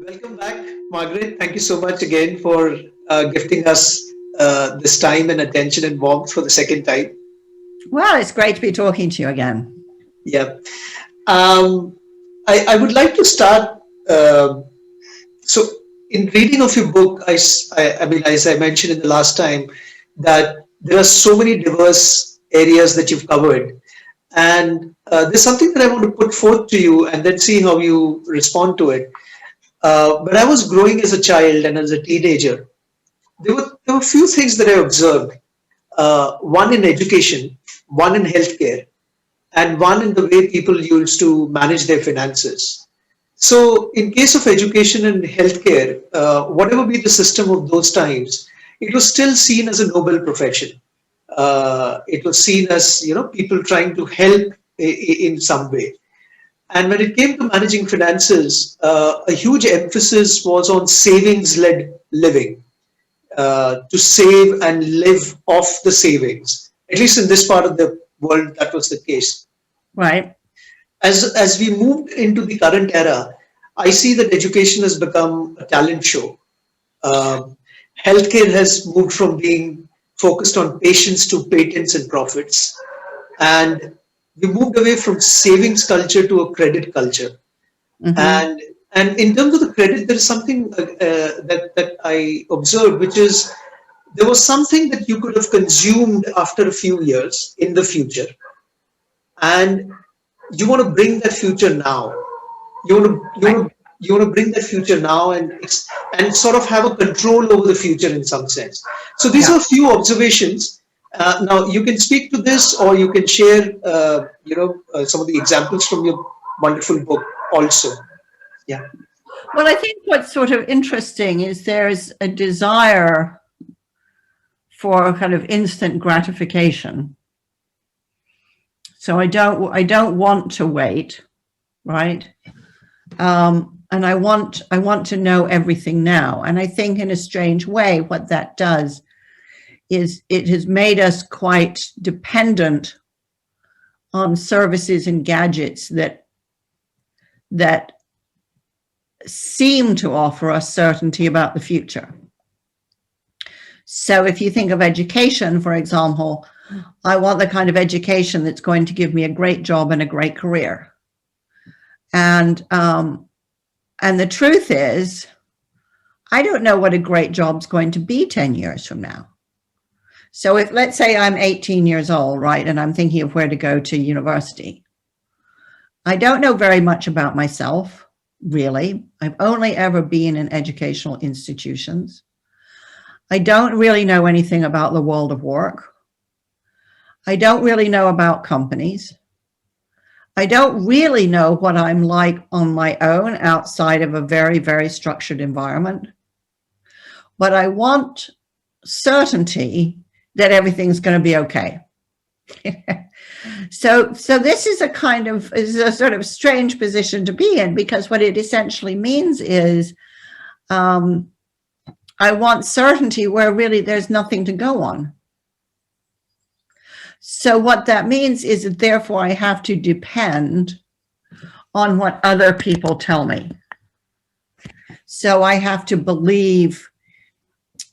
Welcome back, Margaret. Thank you so much again for gifting us this time and attention and warmth for the second time. Well, it's great to be talking to you again. Yeah. Um, I would like to start. So, in reading of your book, I mean, as I mentioned in the last time, that there are so many diverse areas that you've covered. And there's something that I want to put forth to you and then see how you respond to it. When I was growing as a child and as a teenager, there were a few things that I observed. One in education, one in healthcare, and one in the way people used to manage their finances. So, in case of education and healthcare, whatever be the system of those times, it was still seen as a noble profession. It was seen as people trying to help in some way. And when it came to managing finances, a huge emphasis was on savings-led living, to save and live off the savings. At least in this part of the world, that was the case. Right. As we moved into the current era, I see that education has become a talent show. Healthcare has moved from being focused on patients to patents and profits. And we moved away from savings culture to a credit culture. Mm-hmm. And in terms of the credit, there is something that I observed, which is there was something that you could have consumed after a few years in the future, and you want to bring that future now. You want to bring that future now and sort of have a control over the future in some sense. So these are a few observations. Now you can speak to this, or you can share, some of the examples from your wonderful book also. Yeah. Well, I think what's sort of interesting is there's a desire for a kind of instant gratification. So I don't want to wait, right? And I want to know everything now. And I think in a strange way, what that does is it has made us quite dependent on services and gadgets that seem to offer us certainty about the future. So if you think of education, for example, I want the kind of education that's going to give me a great job and a great career. And the truth is, I don't know what a great job's going to be 10 years from now. So if, let's say I'm 18 years old, right, and I'm thinking of where to go to university, I don't know very much about myself, really. I've only ever been in educational institutions. I don't really know anything about the world of work. I don't really know about companies. I don't really know what I'm like on my own outside of a very, very structured environment. But I want certainty that everything's going to be okay. So this is a sort of strange position to be in, because what it essentially means is I want certainty where really there's nothing to go on. So what that means is that therefore I have to depend on what other people tell me. So I have to believe,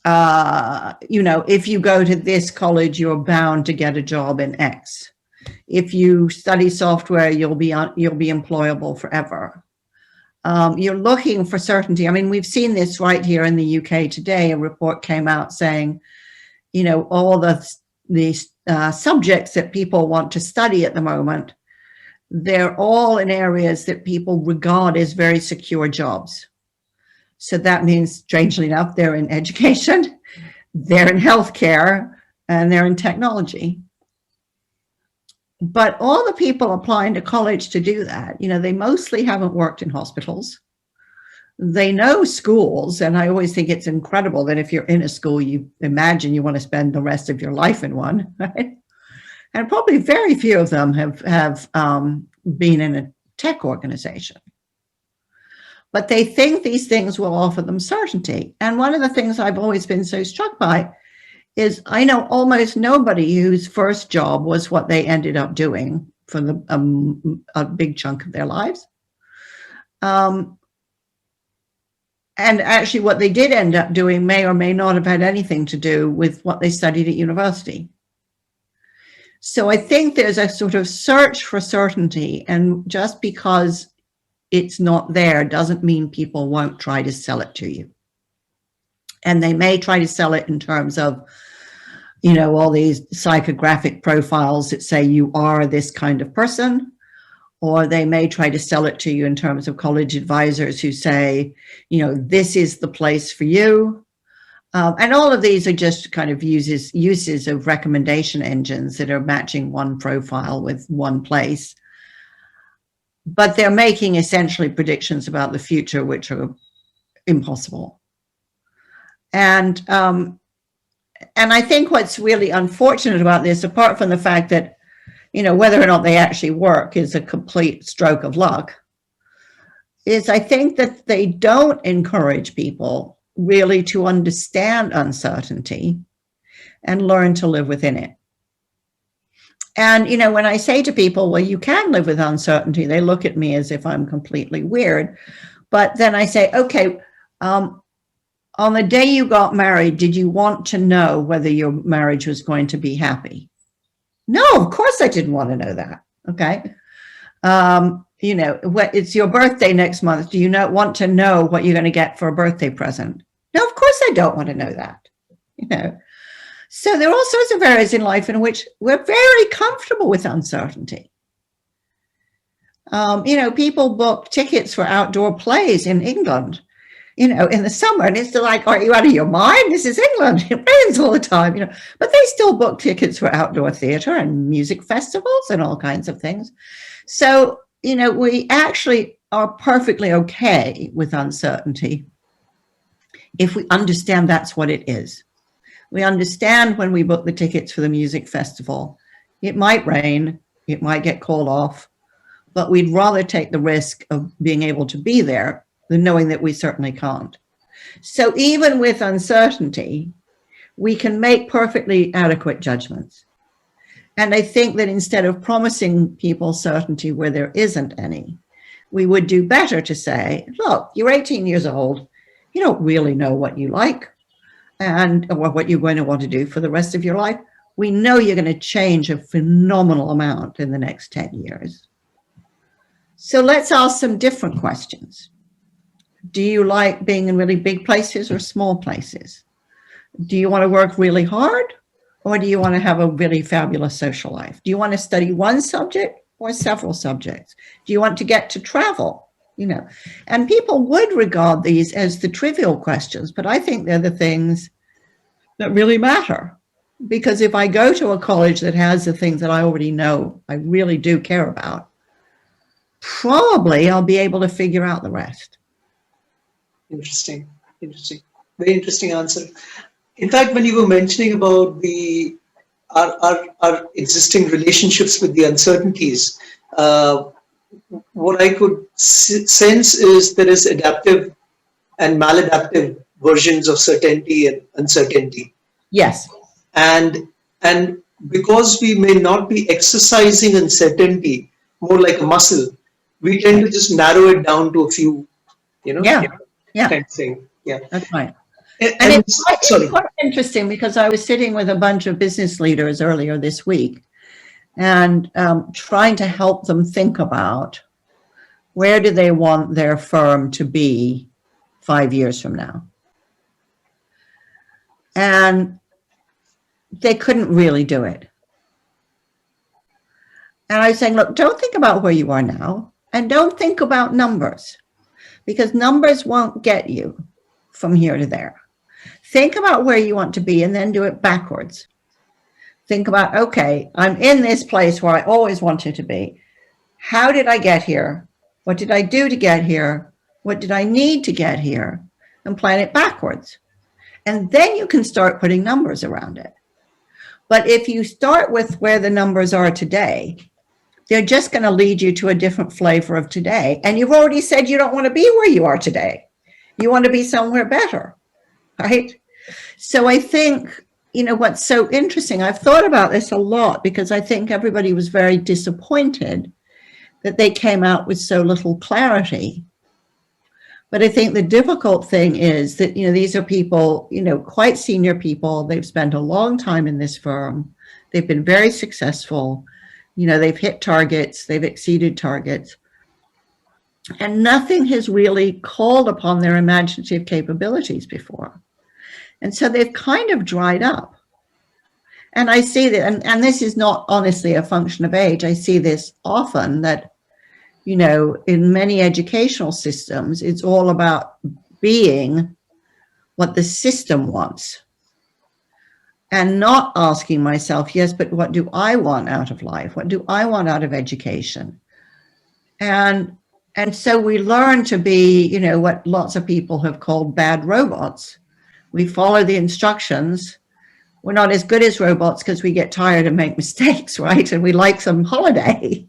if you go to this college, you're bound to get a job in X. If you study software, you'll be employable forever. You're looking for certainty. I mean, we've seen this right here in the UK today. A report came out saying, all the subjects that people want to study at the moment, they're all in areas that people regard as very secure jobs. So that means, strangely enough, they're in education, they're in healthcare, and they're in technology. But all the people applying to college to do that, they mostly haven't worked in hospitals. They know schools, and I always think it's incredible that if you're in a school, you imagine you want to spend the rest of your life in one, right? And probably very few of them have been in a tech organization. But they think these things will offer them certainty. And one of the things I've always been so struck by is I know almost nobody whose first job was what they ended up doing for a big chunk of their lives. And actually what they did end up doing may or may not have had anything to do with what they studied at university. So I think there's a sort of search for certainty, and just because it's not there doesn't mean people won't try to sell it to you. And they may try to sell it in terms of, you know, all these psychographic profiles that say you are this kind of person, or they may try to sell it to you in terms of college advisors who say, you know, this is the place for you. And all of these are just kind of uses of recommendation engines that are matching one profile with one place. But they're making essentially predictions about the future, which are impossible. And I think what's really unfortunate about this, apart from the fact that, you know, whether or not they actually work is a complete stroke of luck, is I think that they don't encourage people really to understand uncertainty and learn to live within it. And, you know, when I say to people, well, you can live with uncertainty, they look at me as if I'm completely weird. But then I say, okay, on the day you got married, did you want to know whether your marriage was going to be happy? No, of course I didn't want to know that. Okay. You know, it's your birthday next month. Do you not want to know what you're going to get for a birthday present? No, of course I don't want to know that. You know, so there are all sorts of areas in life in which we're very comfortable with uncertainty. You know, people book tickets for outdoor plays in England, you know, in the summer, and it's like, are you out of your mind? This is England. It rains all the time, you know, but they still book tickets for outdoor theater and music festivals and all kinds of things. So, you know, we actually are perfectly okay with uncertainty if we understand that's what it is. We understand when we book the tickets for the music festival, it might rain, it might get called off, but we'd rather take the risk of being able to be there than knowing that we certainly can't. So even with uncertainty, we can make perfectly adequate judgments. And I think that instead of promising people certainty where there isn't any, we would do better to say, look, you're 18 years old. You don't really know what you like and what you're going to want to do for the rest of your life. We know you're going to change a phenomenal amount in the next 10 years. So let's ask some different questions. Do you like being in really big places or small places? Do you want to work really hard? Or do you want to have a really fabulous social life? Do you want to study one subject or several subjects? Do you want to get to travel? You know, and people would regard these as the trivial questions, but I think they're the things that really matter. Because if I go to a college that has the things that I already know I really do care about, probably I'll be able to figure out the rest. Interesting. Very interesting answer. In fact, when you were mentioning about our existing relationships with the uncertainties, what I could sense is there is adaptive and maladaptive versions of certainty and uncertainty. Yes. And because we may not be exercising uncertainty more like a muscle, we tend to just narrow it down to a few, you know, kind of thing. Yeah, that's right. And it's quite interesting because I was sitting with a bunch of business leaders earlier this week and trying to help them think about where do they want their firm to be 5 years from now. And they couldn't really do it. And I was saying, look, don't think about where you are now and don't think about numbers because numbers won't get you from here to there. Think about where you want to be and then do it backwards. Think about, okay, I'm in this place where I always wanted to be. How did I get here? What did I do to get here? What did I need to get here? And plan it backwards. And then you can start putting numbers around it. But if you start with where the numbers are today, they're just going to lead you to a different flavor of today. And you've already said you don't want to be where you are today. You want to be somewhere better, right? So I think, you know, what's so interesting, I've thought about this a lot because I think everybody was very disappointed that they came out with so little clarity. But I think the difficult thing is that, these are people, quite senior people. They've spent a long time in this firm. They've been very successful. They've hit targets, they've exceeded targets. And nothing has really called upon their imaginative capabilities before. And so they've kind of dried up. And I see that, and this is not honestly a function of age. I see this often that, in many educational systems, it's all about being what the system wants and not asking myself, yes, but what do I want out of life? What do I want out of education? And so we learn to be, what lots of people have called bad robots. We follow the instructions. We're not as good as robots because we get tired and make mistakes, right? And we like some holiday.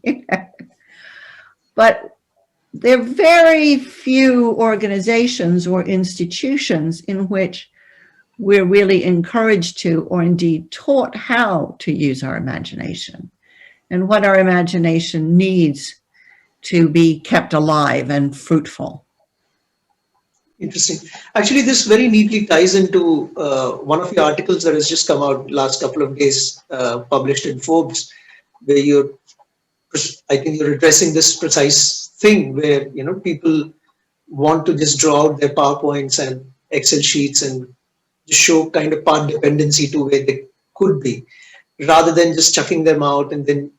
But there are very few organizations or institutions in which we're really encouraged to, or indeed taught how to use our imagination and what our imagination needs to be kept alive and fruitful. Interesting. Actually, this very neatly ties into one of your articles that has just come out last couple of days, published in Forbes, where I think you're addressing this precise thing where, people want to just draw out their PowerPoints and Excel sheets and just show kind of part dependency to where they could be, rather than just chucking them out and then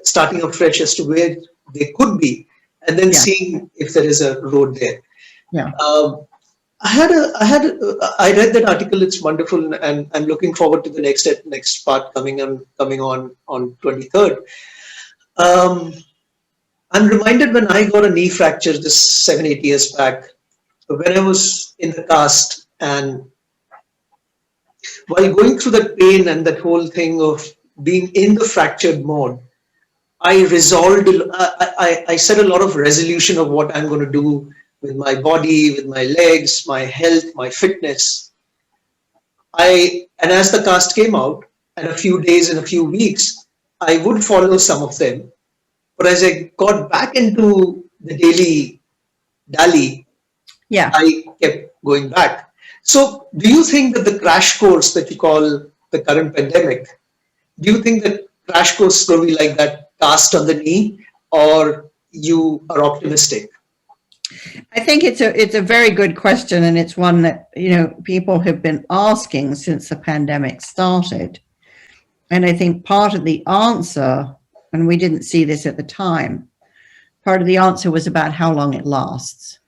starting afresh as to where they could be, and then seeing if there is a road there. Yeah. I read that article. It's wonderful, and I'm looking forward to the next part coming on 23rd. I'm reminded when I got a knee fracture this 7-8 years back, when I was in the cast, and while going through that pain and that whole thing of being in the fractured mode, I set a lot of resolution of what I'm going to do with my body, with my legs, my health, my fitness. And as the cast came out, and a few days and a few weeks, I would follow some of them. But as I got back into the daily dally, I kept going back. So do you think that the crash course that you call the current pandemic, do you think that crash course is going to be like that cast on the knee, or you are optimistic? I think it's a very good question, and it's one that people have been asking since the pandemic started. And I think part of the answer, and we didn't see this at the time, part of the answer was about how long it lasts.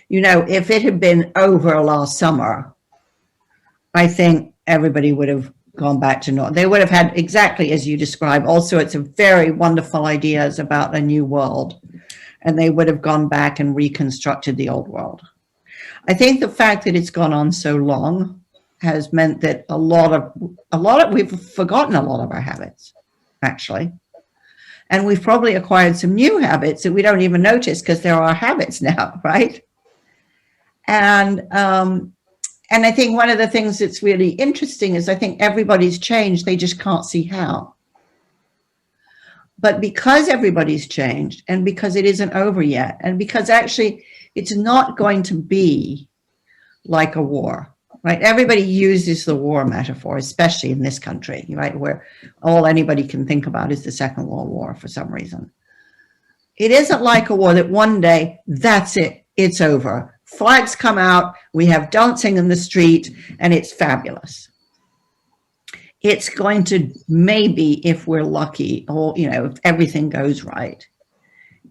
If it had been over last summer, I think everybody would have gone back to normal. They would have had, exactly as you describe, all sorts of very wonderful ideas about a new world, and they would have gone back and reconstructed the old world. I think the fact that it's gone on so long has meant that we've forgotten a lot of our habits, actually. And we've probably acquired some new habits that we don't even notice because they're our habits now, right? And I think one of the things that's really interesting is I think everybody's changed, they just can't see how. But because everybody's changed, and because it isn't over yet, and because actually it's not going to be like a war, right? Everybody uses the war metaphor, especially in this country, right? Where all anybody can think about is the Second World War for some reason. It isn't like a war that one day, that's it, it's over. Flags come out, we have dancing in the street, and it's fabulous. It's going to, maybe if we're lucky, or if everything goes right,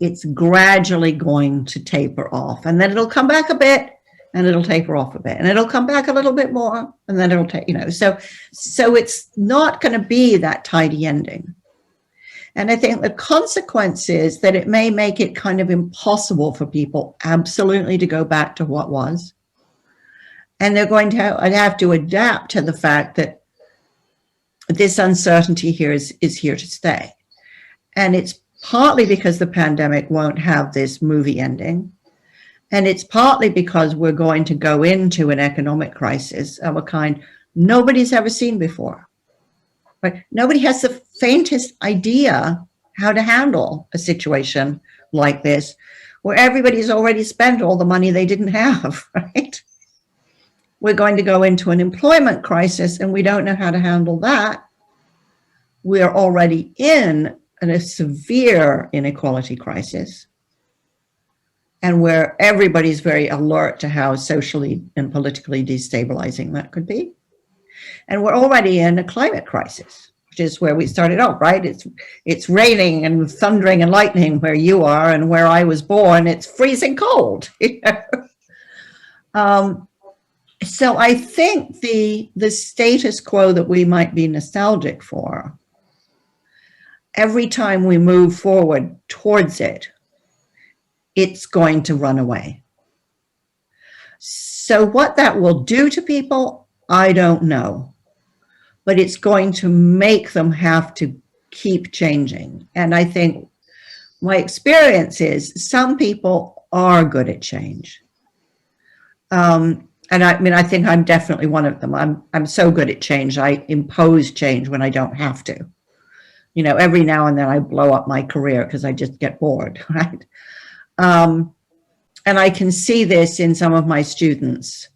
it's gradually going to taper off, and then it'll come back a bit, and it'll taper off a bit, and it'll come back a little bit more, and then it'll take, so it's not going to be that tidy ending. And I think the consequence is that it may make it kind of impossible for people absolutely to go back to what was. And they're going to have to adapt to the fact that this uncertainty here is here to stay. And it's partly because the pandemic won't have this movie ending. And it's partly because we're going to go into an economic crisis of a kind nobody's ever seen before. Right? Nobody has the faintest idea how to handle a situation like this, where everybody's already spent all the money they didn't have, right? We're going to go into an employment crisis, and we don't know how to handle that. We're already in a severe inequality crisis, and where everybody's very alert to how socially and politically destabilizing that could be. And we're already in a climate crisis, which is where we started out, right? It's raining and thundering and lightning where you are, and where I was born, it's freezing cold. You know? So I think the status quo that we might be nostalgic for, every time we move forward towards it, it's going to run away. So what that will do to people, I don't know. But it's going to make them have to keep changing. And I think my experience is some people are good at change. And I mean, I think I'm definitely one of them. I'm so good at change. I impose change when I don't have to. You know, every now and then I blow up my career because I just get bored, right? And I can see this in some of my students,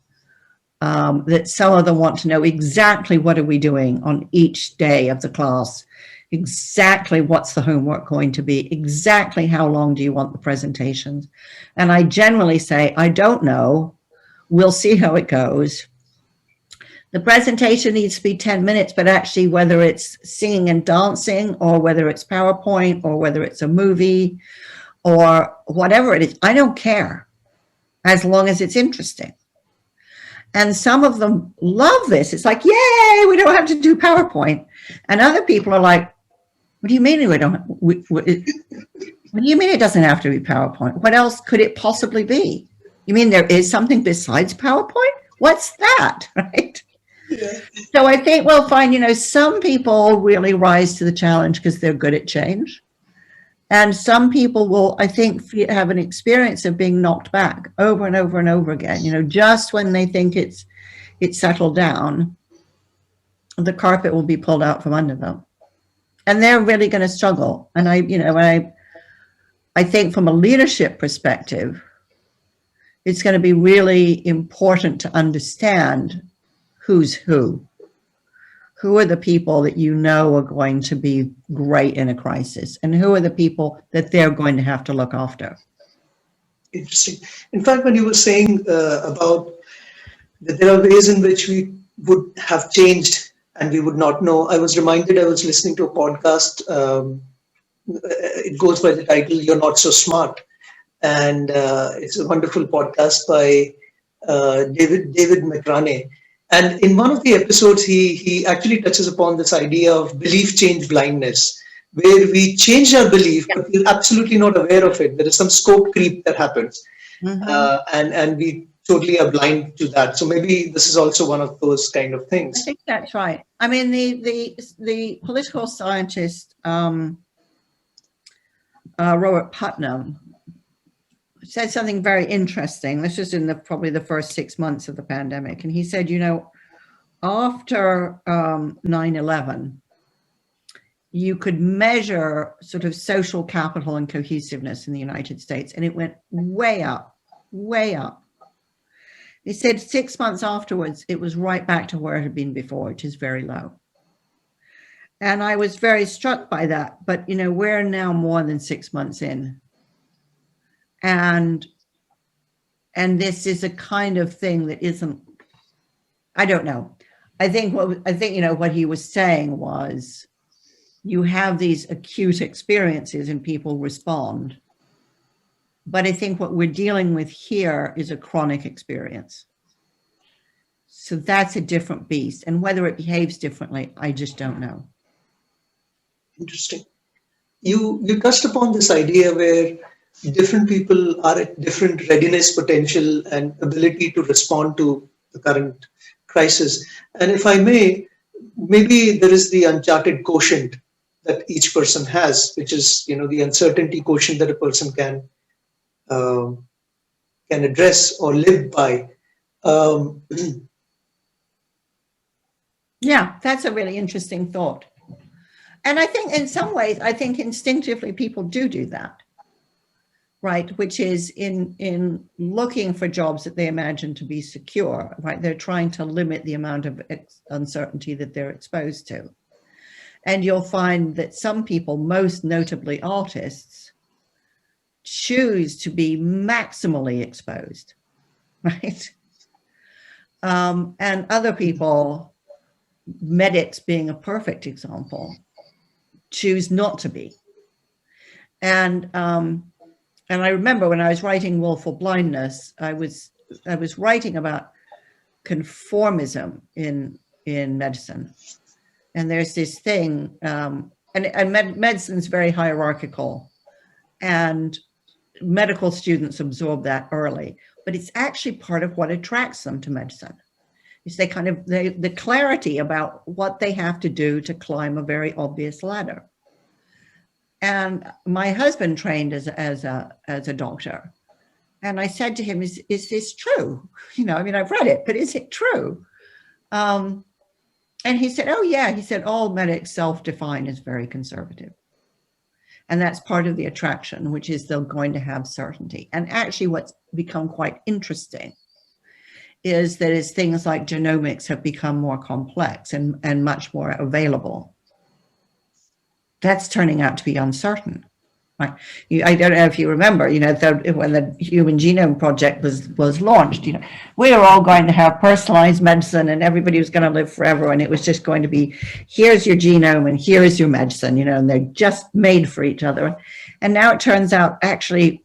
that some of them want to know exactly what are we doing on each day of the class, exactly what's the homework going to be, exactly how long do you want the presentations. And I generally say, I don't know. We'll see how it goes. The presentation needs to be 10 minutes, but actually whether it's singing and dancing or whether it's PowerPoint or whether it's a movie or whatever it is, I don't care as long as it's interesting. And some of them love this. It's like, yay, we don't have to do PowerPoint. And other people are like, what do you mean we don't? What do you mean it doesn't have to be PowerPoint? What else could it possibly be? You mean there is something besides PowerPoint? What's that, right? Yeah. So I think we'll find, you know, some people really rise to the challenge because they're good at change. And some people will, I think, have an experience of being knocked back over and over and over again. You know, just when they think it's settled down, the carpet will be pulled out from under them. And they're really going to struggle. And I think from a leadership perspective, it's going to be really important to understand who's who. Who are the people that you know are going to be great in a crisis? And who are the people that they're going to have to look after? Interesting. In fact, when you were saying about that there are ways in which we would have changed and we would not know, I was reminded, I was listening to a podcast. It goes by the title, You're Not So Smart. And it's a wonderful podcast by David McRaney. And in one of the episodes, he actually touches upon this idea of belief change blindness, where we change our belief, but we're absolutely not aware of it. There is some scope creep that happens. Mm-hmm. And we totally are blind to that. So maybe this is also one of those kind of things. I think that's right. I mean, the political scientist, Robert Putnam, said something very interesting. This was in probably the first 6 months of the pandemic. And he said, you know, after 9/11, you could measure sort of social capital and cohesiveness in the United States, and it went way up, way up. He said 6 months afterwards, it was right back to where it had been before, which is very low. And I was very struck by that. But, you know, we're now more than 6 months in. And this is a kind of thing that isn't, I don't know. I think, you know, what he was saying was you have these acute experiences and people respond. But I think what we're dealing with here is a chronic experience. So that's a different beast. And whether it behaves differently, I just don't know. Interesting. You touched upon this idea where different people are at different readiness potential and ability to respond to the current crisis. And if I may, maybe there is the Uncharted quotient that each person has, which is, you know, the uncertainty quotient that a person can address or live by. Yeah, that's a really interesting thought. And I think in some ways, I think instinctively people do that. right? Which is in looking for jobs that they imagine to be secure, right? They're trying to limit the amount of uncertainty that they're exposed to. And you'll find that some people, most notably artists, choose to be maximally exposed, right? And other people, medics being a perfect example, choose not to be. And I remember when I was writing Willful Blindness, I was writing about conformism in medicine. And there's this thing, and medicine's very hierarchical, and medical students absorb that early, but it's actually part of what attracts them to medicine. Is the clarity about what they have to do to climb a very obvious ladder. And my husband trained as a doctor, and I said to him, "Is this true? You know, I mean, I've read it, but is it true?" And he said, "Oh yeah." He said, "All medics self-define as very conservative, and that's part of the attraction, which is they're going to have certainty." And actually, what's become quite interesting is that as things like genomics have become more complex and much more available, that's turning out to be uncertain. Right? I don't know if you remember, you know, when the Human Genome Project was launched, you know, we were all going to have personalized medicine and everybody was going to live forever, and it was just going to be, here's your genome and here's your medicine, you know, and they're just made for each other. And now it turns out actually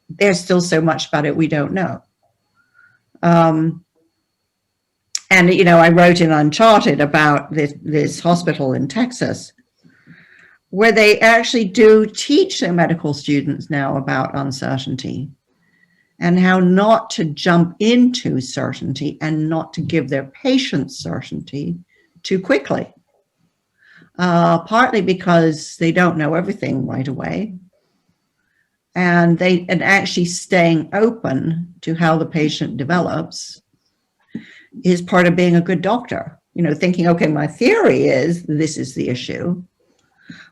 there's still so much about it we don't know. And, you know, I wrote in Uncharted about this hospital in Texas where they actually do teach their medical students now about uncertainty and how not to jump into certainty and not to give their patients certainty too quickly. Partly because they don't know everything right away, and actually staying open to how the patient develops is part of being a good doctor. You know, thinking, okay, my theory is this is the issue.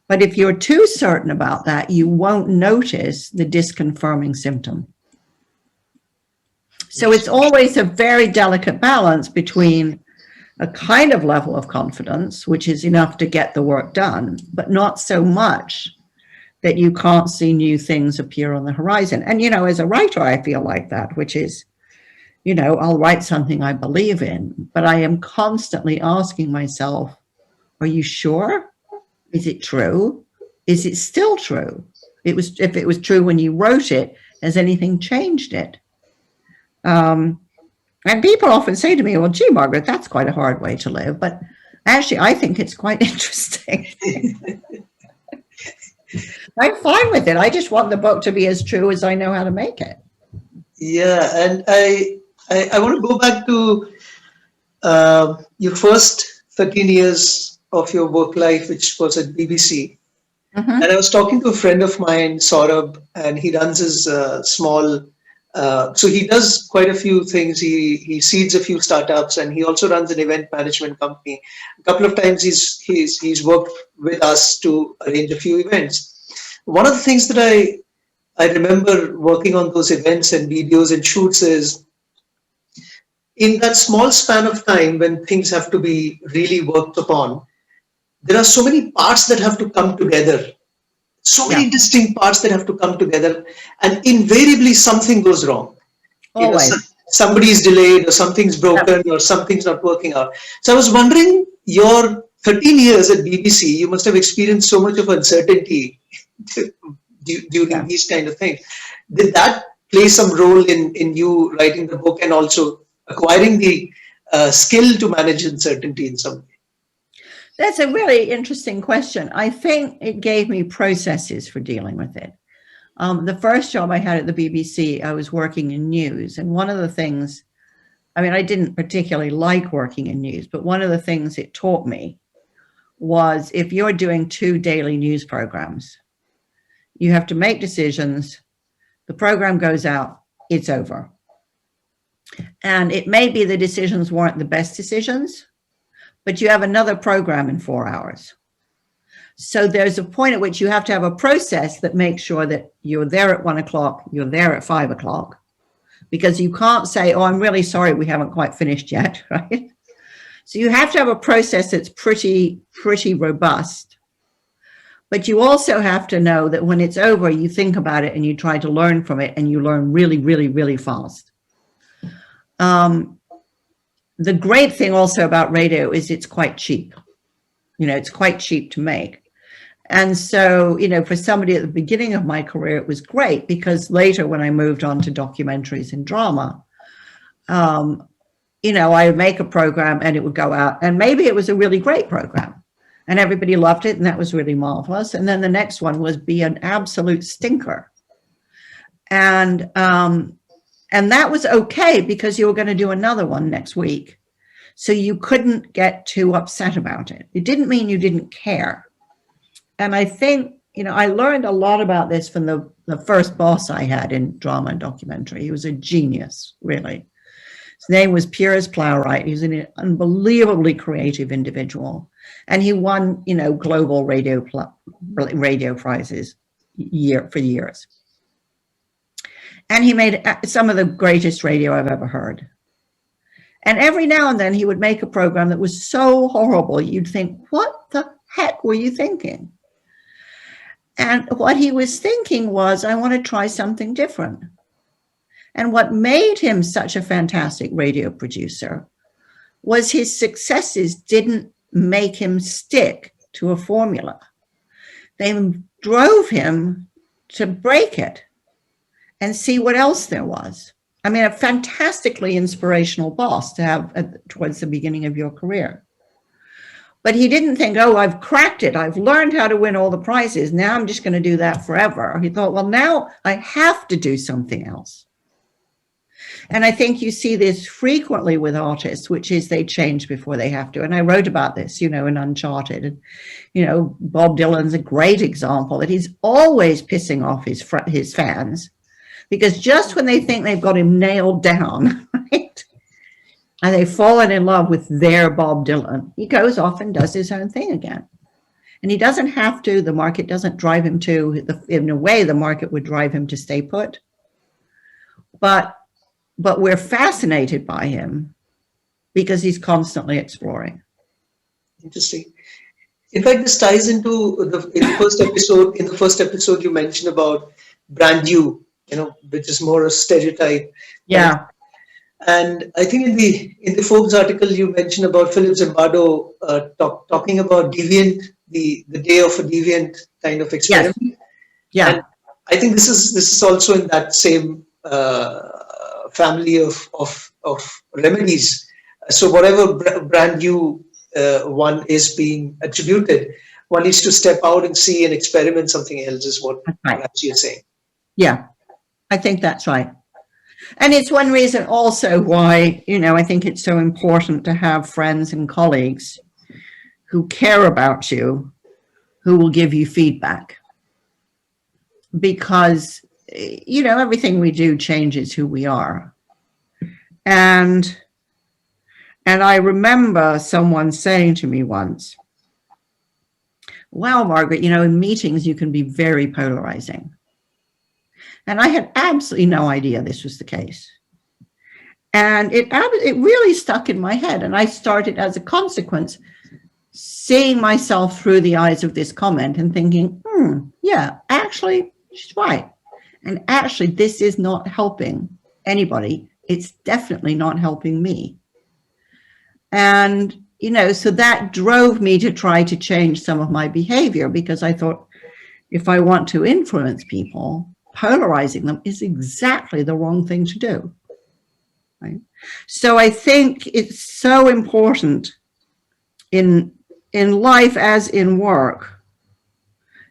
But if you're too certain about that, you won't notice the disconfirming symptom. So it's always a very delicate balance between a kind of level of confidence, which is enough to get the work done, but not so much that you can't see new things appear on the horizon. And, you know, as a writer, I feel like that, which is, you know, I'll write something I believe in, but I am constantly asking myself, are you sure? Is it true? Is it still true? If it was true when you wrote it, has anything changed it? And people often say to me, well, gee, Margaret, that's quite a hard way to live. But actually, I think it's quite interesting. I'm fine with it. I just want the book to be as true as I know how to make it. Yeah, and I want to go back to your first 13 years of your work life, which was at BBC. Mm-hmm. And I was talking to a friend of mine, Saurabh, and he runs his small, so he does quite a few things. He seeds a few startups, and he also runs an event management company. A couple of times he's worked with us to arrange a few events. One of the things that I remember working on those events and videos and shoots is, in that small span of time when things have to be really worked upon, there are so many parts that have to come together, so many distinct parts that have to come together, and invariably something goes wrong. Always. You know, somebody's delayed, or something's broken, or something's not working out. So I was wondering, your 13 years at BBC, you must have experienced so much of uncertainty during these kind of things. Did that play some role in you writing the book and also acquiring the skill to manage uncertainty in some way? That's a really interesting question. I think it gave me processes for dealing with it. The first job I had at the BBC, I was working in news. And one of the things, I mean, I didn't particularly like working in news, but one of the things it taught me was, if you're doing 2 daily news programs, you have to make decisions. The program goes out, it's over. And it may be the decisions weren't the best decisions, but you have another program in 4 hours. So there's a point at which you have to have a process that makes sure that you're there at 1 o'clock, you're there at 5 o'clock, because you can't say, oh, I'm really sorry, we haven't quite finished yet, right? So you have to have a process that's pretty robust. But you also have to know that when it's over, you think about it and you try to learn from it, and you learn really, really, really fast. The great thing also about radio is it's quite cheap. It's quite cheap to make. And so, for somebody at the beginning of my career, it was great, because later when I moved on to documentaries and drama, I would make a program and it would go out, and maybe it was a really great program and everybody loved it, and that was really marvelous. And then the next one was be an absolute stinker. And that was okay, because you were going to do another one next week. So you couldn't get too upset about it. It didn't mean you didn't care. And I think, I learned a lot about this from the first boss I had in drama and documentary. He was a genius, really. His name was Piers Plowright. He was an unbelievably creative individual. And he won, global radio prizes for years. And he made some of the greatest radio I've ever heard. And every now and then he would make a program that was so horrible, you'd think, what the heck were you thinking? And what he was thinking was, I want to try something different. And what made him such a fantastic radio producer was his successes didn't make him stick to a formula. They drove him to break it and see what else there was. I mean, a fantastically inspirational boss to have towards the beginning of your career. But he didn't think, oh, I've cracked it. I've learned how to win all the prizes. Now I'm just going to do that forever. He thought, well, now I have to do something else. And I think you see this frequently with artists, which is they change before they have to. And I wrote about this, in Uncharted. And, Bob Dylan's a great example that he's always pissing off his fans, because just when they think they've got him nailed down, right, and they've fallen in love with their Bob Dylan, he goes off and does his own thing again. And he doesn't have to. The market doesn't drive him to. In a way, the market would drive him to stay put. But we're fascinated by him because he's constantly exploring. Interesting. In fact, this ties into in the first episode, you mentioned about brand new, which is more a stereotype. Yeah. And I think in the Forbes article, you mentioned about Philip Zimbardo talking about deviant, the day of a deviant kind of experiment. Yes. Yeah. And I think this is also in that same family of remedies. So whatever brand new one is being attributed, one needs to step out and see and experiment something else, is what perhaps you're saying. Yeah, I think that's right. And it's one reason also why, I think it's so important to have friends and colleagues who care about you, who will give you feedback. Because, everything we do changes who we are. And I remember someone saying to me once, wow, Margaret, in meetings, you can be very polarizing. And I had absolutely no idea this was the case. And it really stuck in my head. And I started, as a consequence, seeing myself through the eyes of this comment and thinking, yeah, actually, she's right. And actually, this is not helping anybody. It's definitely not helping me. And, so that drove me to try to change some of my behavior, because I thought, if I want to influence people, polarizing them is exactly the wrong thing to do. Right? So I think it's so important in life as in work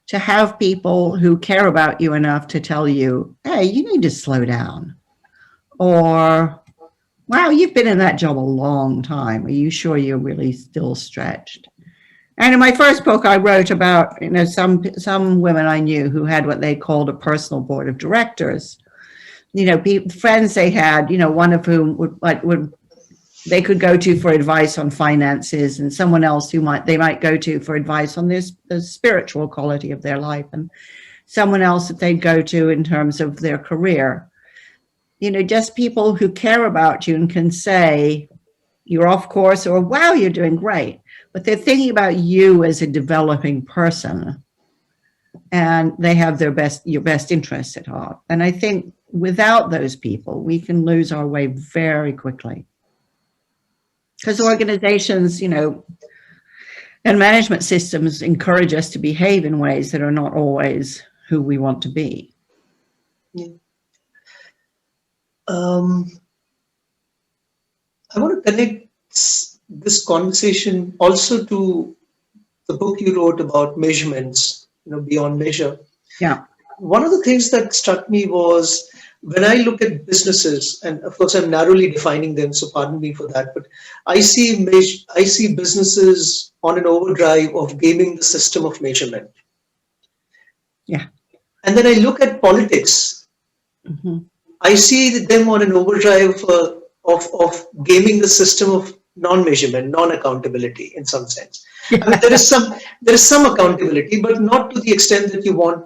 to have people who care about you enough to tell you, hey, you need to slow down. Or, wow, you've been in that job a long time. Are you sure you're really still stretched? And in my first book, I wrote about, some women I knew who had what they called a personal board of directors. Friends they had, one of whom would they could go to for advice on finances, and someone else they might go to for advice on the spiritual quality of their life, and someone else that they'd go to in terms of their career. Just people who care about you and can say you're off course or wow, you're doing great, but they're thinking about you as a developing person, and they have your best interests at heart. And I think without those people, we can lose our way very quickly, because organizations, and management systems encourage us to behave in ways that are not always who we want to be. Yeah. I want to connect this conversation also to the book you wrote about measurements, beyond measure. Yeah. One of the things that struck me was when I look at businesses, and of course I'm narrowly defining them, so pardon me for that, but I see businesses on an overdrive of gaming the system of measurement. Yeah. And then I look at politics. Mm-hmm. I see them on an overdrive of gaming the system of non-measurement, non-accountability in some sense. I mean, there is some accountability, but not to the extent that you want,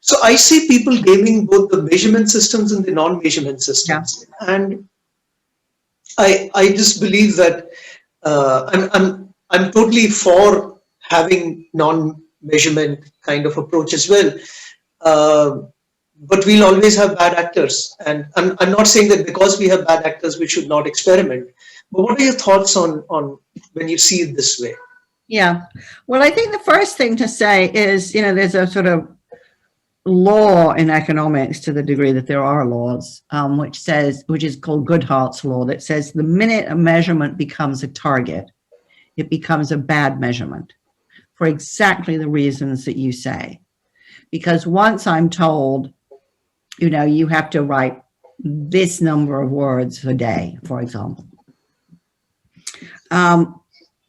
So I see people gaming both the measurement systems and the non-measurement systems. Yeah. And I just believe that I'm totally for having non-measurement kind of approach as well. But we'll always have bad actors. And I'm not saying that because we have bad actors, we should not experiment. But what are your thoughts on when you see it this way? Yeah. Well, I think the first thing to say is, there's a sort of law in economics, to the degree that there are laws, which is called Goodharts Law, that says the minute a measurement becomes a target, it becomes a bad measurement for exactly the reasons that you say. Because once I'm told, you have to write this number of words a day, for example,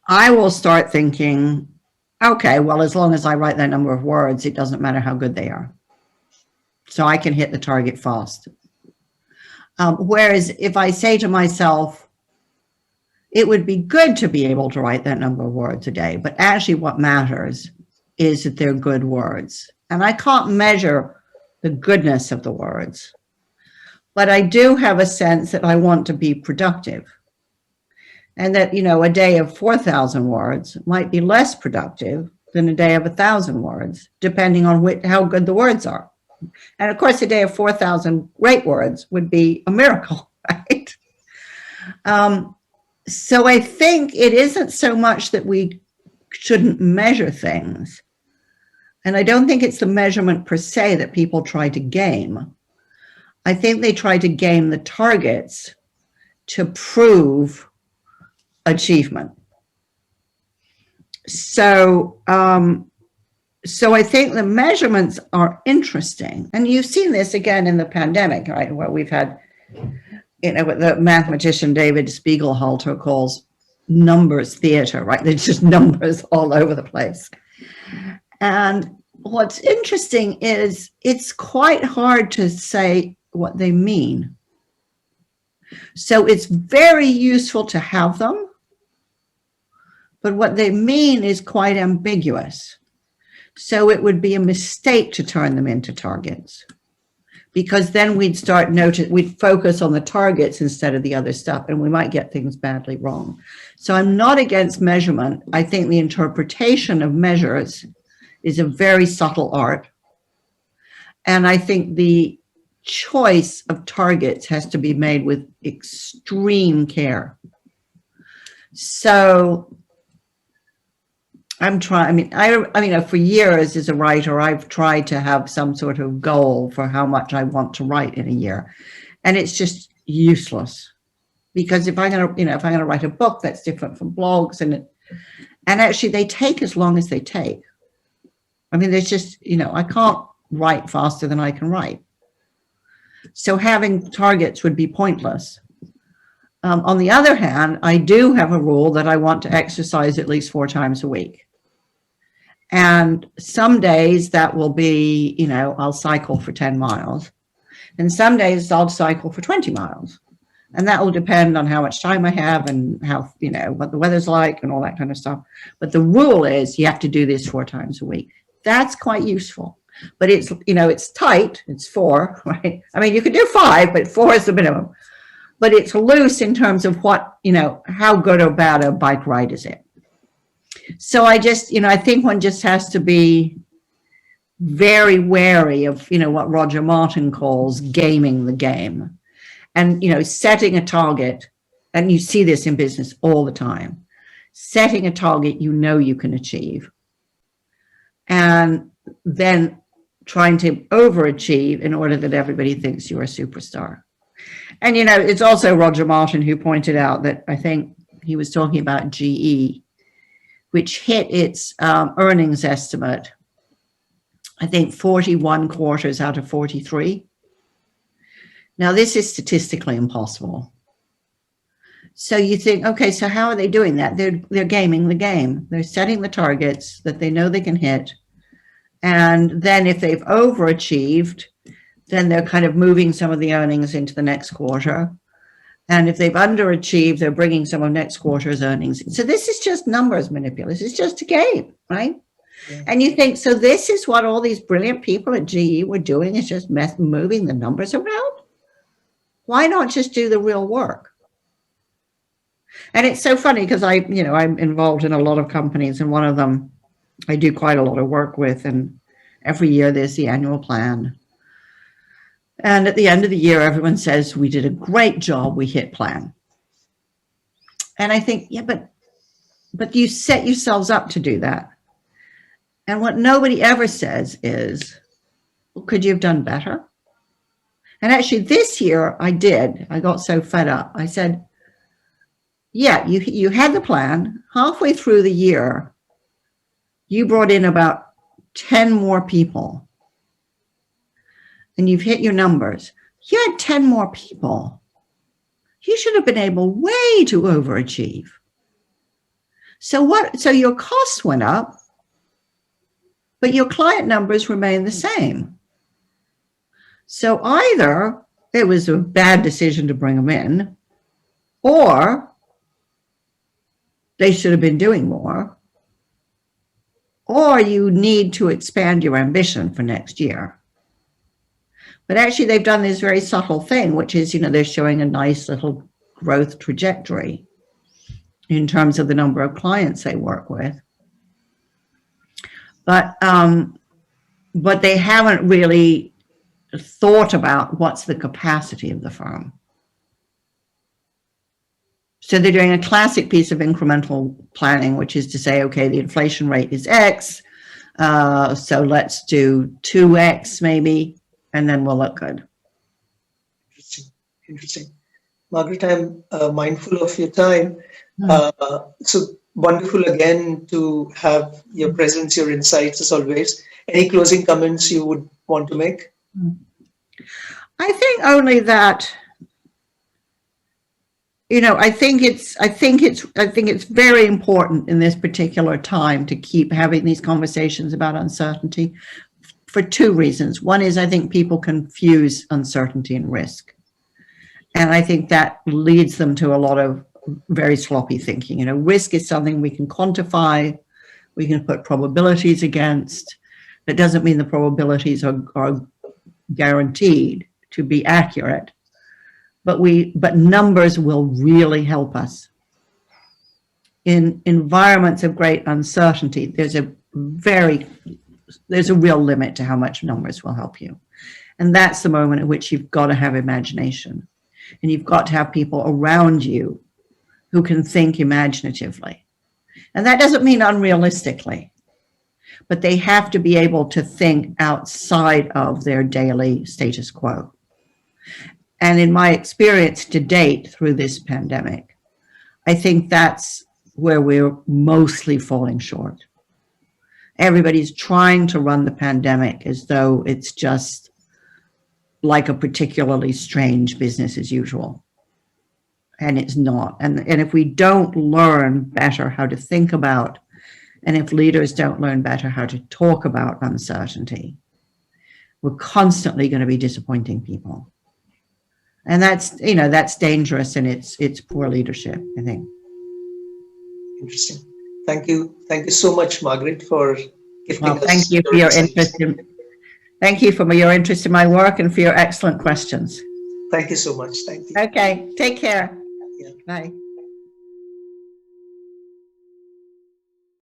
I will start thinking, okay, well, as long as I write that number of words, it doesn't matter how good they are. So I can hit the target fast. Whereas if I say to myself, it would be good to be able to write that number of words a day, but actually what matters is that they're good words. And I can't measure the goodness of the words, but I do have a sense that I want to be productive. And that, a day of 4,000 words might be less productive than a day of 1,000 words, depending on how good the words are. And of course, a day of 4,000 great words would be a miracle, right? So I think it isn't so much that we shouldn't measure things. And I don't think it's the measurement per se that people try to game. I think they try to game the targets to prove achievement. So I think the measurements are interesting. And you've seen this again in the pandemic, right? Where we've had, what the mathematician David Spiegelhalter calls numbers theater, right? There's just numbers all over the place. And what's interesting is it's quite hard to say what they mean. So it's very useful to have them, but what they mean is quite ambiguous. So it would be a mistake to turn them into targets, because then we'd focus on the targets instead of the other stuff, and we might get things badly wrong. So I'm not against measurement. I think the interpretation of measures is a very subtle art. And I think the choice of targets has to be made with extreme care. So I'm trying, for years as a writer, I've tried to have some sort of goal for how much I want to write in a year. And it's just useless, because if I'm going to write a book, that's different from blogs, and actually they take as long as they take. I mean, there's just, I can't write faster than I can write. So having targets would be pointless. On the other hand, I do have a rule that I want to exercise at least 4 times a week. And some days that will be, I'll cycle for 10 miles. And some days I'll cycle for 20 miles. And that will depend on how much time I have and how, what the weather's like and all that kind of stuff. But the rule is you have to do this 4 times a week. That's quite useful. But it's, it's tight. It's 4, right? I mean, you could do 5, but 4 is the minimum. But it's loose in terms of what, how good or bad a bike ride is it. So I just, I think one just has to be very wary of, what Roger Martin calls gaming the game. And, setting a target, and you see this in business all the time, setting a target you can achieve, and then trying to overachieve in order that everybody thinks you're a superstar. And, it's also Roger Martin who pointed out that, I think he was talking about GE, which hit its earnings estimate, I think 41 quarters out of 43. Now, this is statistically impossible. So you think, okay, so how are they doing that? They're gaming the game. They're setting the targets that they know they can hit. And then if they've overachieved, then they're kind of moving some of the earnings into the next quarter. And if they've underachieved, they're bringing some of next quarter's earnings. So this is just numbers manipulation. It's just a game, right? Yeah. And you think, so this is what all these brilliant people at GE were doing, is just moving the numbers around? Why not just do the real work? And it's so funny because I'm involved in a lot of companies, and one of them I do quite a lot of work with, and every year there's the annual plan. And at the end of the year, everyone says, we did a great job, we hit plan. And I think, yeah, but you set yourselves up to do that. And what nobody ever says is, well, could you have done better? And actually this year I got so fed up. I said, yeah, you had the plan. Halfway through the year, you brought in about 10 more people and you've hit your numbers. You had 10 more people. You should have been able way to overachieve. So your costs went up, but your client numbers remain the same. So either it was a bad decision to bring them in, or they should have been doing more, or you need to expand your ambition for next year. But actually they've done this very subtle thing, which is, they're showing a nice little growth trajectory in terms of the number of clients they work with. But they haven't really thought about what's the capacity of the firm. So they're doing a classic piece of incremental planning, which is to say, okay, the inflation rate is X, so let's do 2X maybe, and then we'll look good. Interesting. Margaret, I'm mindful of your time. So wonderful again to have your presence, your insights as always. Any closing comments you would want to make? I think only that, I think it's very important in this particular time to keep having these conversations about uncertainty for 2 reasons. One is I think people confuse uncertainty and risk. And I think that leads them to a lot of very sloppy thinking. Risk is something we can quantify, we can put probabilities against. That doesn't mean the probabilities are guaranteed to be accurate, but numbers will really help us. In environments of great uncertainty, there's a real limit to how much numbers will help you. And that's the moment at which you've got to have imagination, and you've got to have people around you who can think imaginatively. And that doesn't mean unrealistically, but they have to be able to think outside of their daily status quo. And in my experience to date through this pandemic, I think that's where we're mostly falling short. Everybody's trying to run the pandemic as though it's just like a particularly strange business as usual. And it's not. And if we don't learn better how to think about, and if leaders don't learn better how to talk about uncertainty, we're constantly going to be disappointing people. And that's dangerous, and it's poor leadership, I think. Interesting. Thank you so much, Margaret, for gifting Well, thank us you for your insights. thank you for your interest in my work and for your excellent questions. Thank you so much. Thank you. Okay, take care. Yeah. Bye.